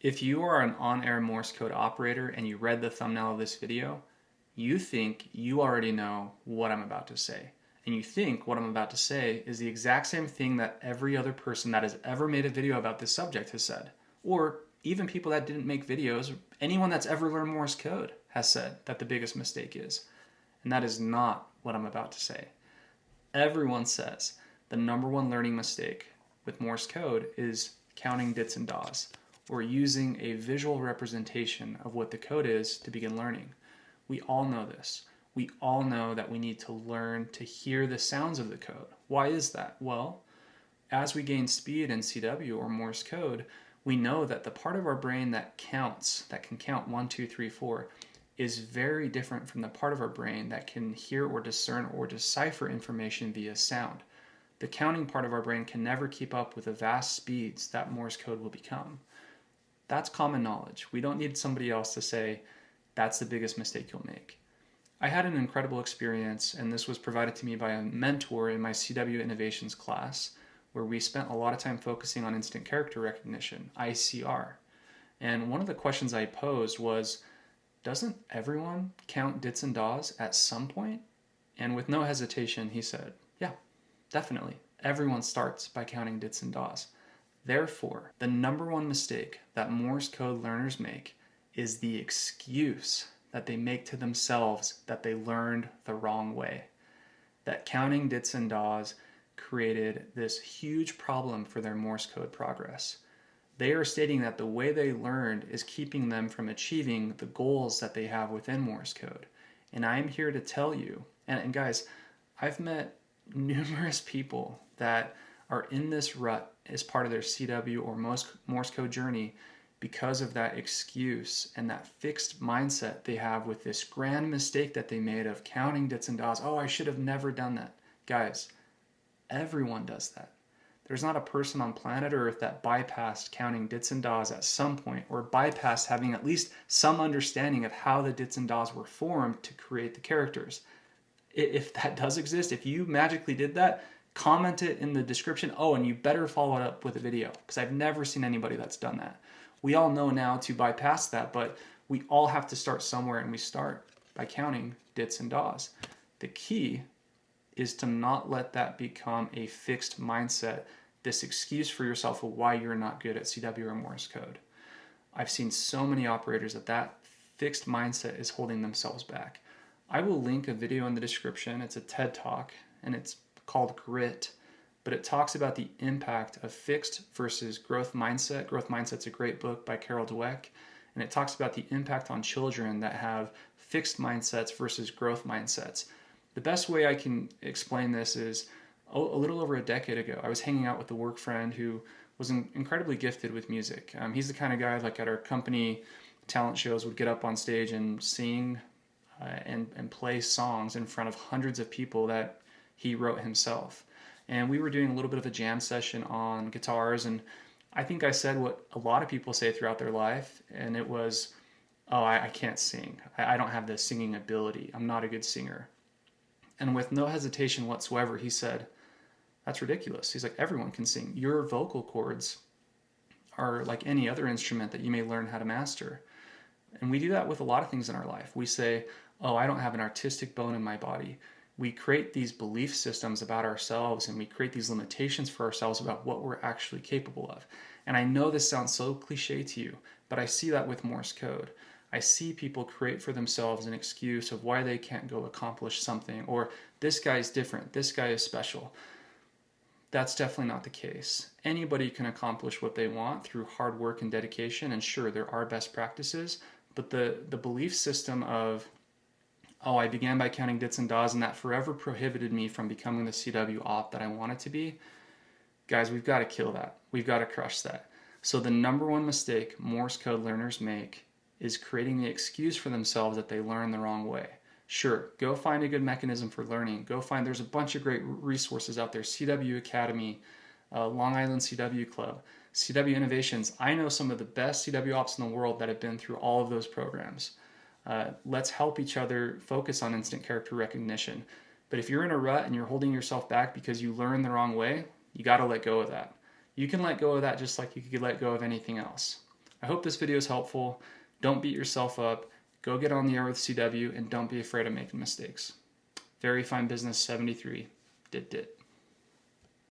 If you are an on-air Morse code operator and you read the thumbnail of this video, you think you already know what I'm about to say. And you think what I'm about to say is the exact same thing that every other person that has ever made a video about this subject has said. Or even people that didn't make videos, anyone that's ever learned Morse code has said that the biggest mistake is. And that is not what I'm about to say. Everyone says the number one learning mistake with Morse code is counting dits and das, or using a visual representation of what the code is to begin learning. We all know this. We all know that we need to learn to hear the sounds of the code. Why is that? Well, as we gain speed in CW or Morse code, we know that the part of our brain that counts, that can count 1, 2, 3, 4, is very different from the part of our brain that can hear or discern or decipher information via sound. The counting part of our brain can never keep up with the vast speeds that Morse code will become. That's common knowledge. We don't need somebody else to say, that's the biggest mistake you'll make. I had an incredible experience, and this was provided to me by a mentor in my CW Innovations class, where we spent a lot of time focusing on instant character recognition, ICR. And one of the questions I posed was, doesn't everyone count dits and das at some point? And with no hesitation, he said, yeah, definitely. Everyone starts by counting dits and das. Therefore, the number one mistake that Morse code learners make is the excuse that they make to themselves that they learned the wrong way. That counting dits and das created this huge problem for their Morse code progress. They are stating that the way they learned is keeping them from achieving the goals that they have within Morse code. And I'm here to tell you, and guys, I've met numerous people that are in this rut as part of their CW or Morse code journey because of that excuse and that fixed mindset they have with this grand mistake that they made of counting dits and das. Oh, I should have never done that. Guys, everyone does that. There's not a person on planet Earth that bypassed counting dits and das at some point, or bypassed having at least some understanding of how the dits and das were formed to create the characters. If that does exist, if you magically did that, comment it in the description. Oh, and you better follow it up with a video, because I've never seen anybody that's done that. We all know now to bypass that, but we all have to start somewhere, and we start by counting dits and das. The key is to not let that become a fixed mindset, this excuse for yourself of why you're not good at CW or Morse code. I've seen so many operators that fixed mindset is holding themselves back. I will link a video in the description. It's a TED Talk, and it's called Grit, but it talks about the impact of fixed versus growth mindset. Growth Mindset's a great book by Carol Dweck, and it talks about the impact on children that have fixed mindsets versus growth mindsets. The best way I can explain this is a little over a decade ago, I was hanging out with a work friend who was incredibly gifted with music. He's the kind of guy like at our company talent shows would get up on stage and sing and play songs in front of hundreds of people that he wrote himself. And we were doing a little bit of a jam session on guitars, and I think I said what a lot of people say throughout their life, and it was, oh, I can't sing. I don't have the singing ability. I'm not a good singer. And with no hesitation whatsoever, he said, that's ridiculous. He's like, everyone can sing. Your vocal cords are like any other instrument that you may learn how to master. And we do that with a lot of things in our life. We say, oh, I don't have an artistic bone in my body. We create these belief systems about ourselves, and we create these limitations for ourselves about what we're actually capable of. And I know this sounds so cliche to you, but I see that with Morse code. I see people create for themselves an excuse of why they can't go accomplish something, or this guy's different, this guy is special. That's definitely not the case. Anybody can accomplish what they want through hard work and dedication, and sure, there are best practices, but the belief system of, oh, I began by counting dits and das, and that forever prohibited me from becoming the CW op that I wanted to be, guys, we've got to kill that. We've got to crush that. So the number one mistake Morse code learners make is creating the excuse for themselves that they learn the wrong way. Sure, go find a good mechanism for learning. Go find, there's a bunch of great resources out there. CW Academy, Long Island CW Club, CW Innovations. I know some of the best CW ops in the world that have been through all of those programs. Let's help each other focus on instant character recognition. But if you're in a rut and you're holding yourself back because you learned the wrong way, you got to let go of that. You can let go of that just like you could let go of anything else. I hope this video is helpful. Don't beat yourself up. Go get on the air with CW and don't be afraid of making mistakes. Very Fine Business 73. Dit dit.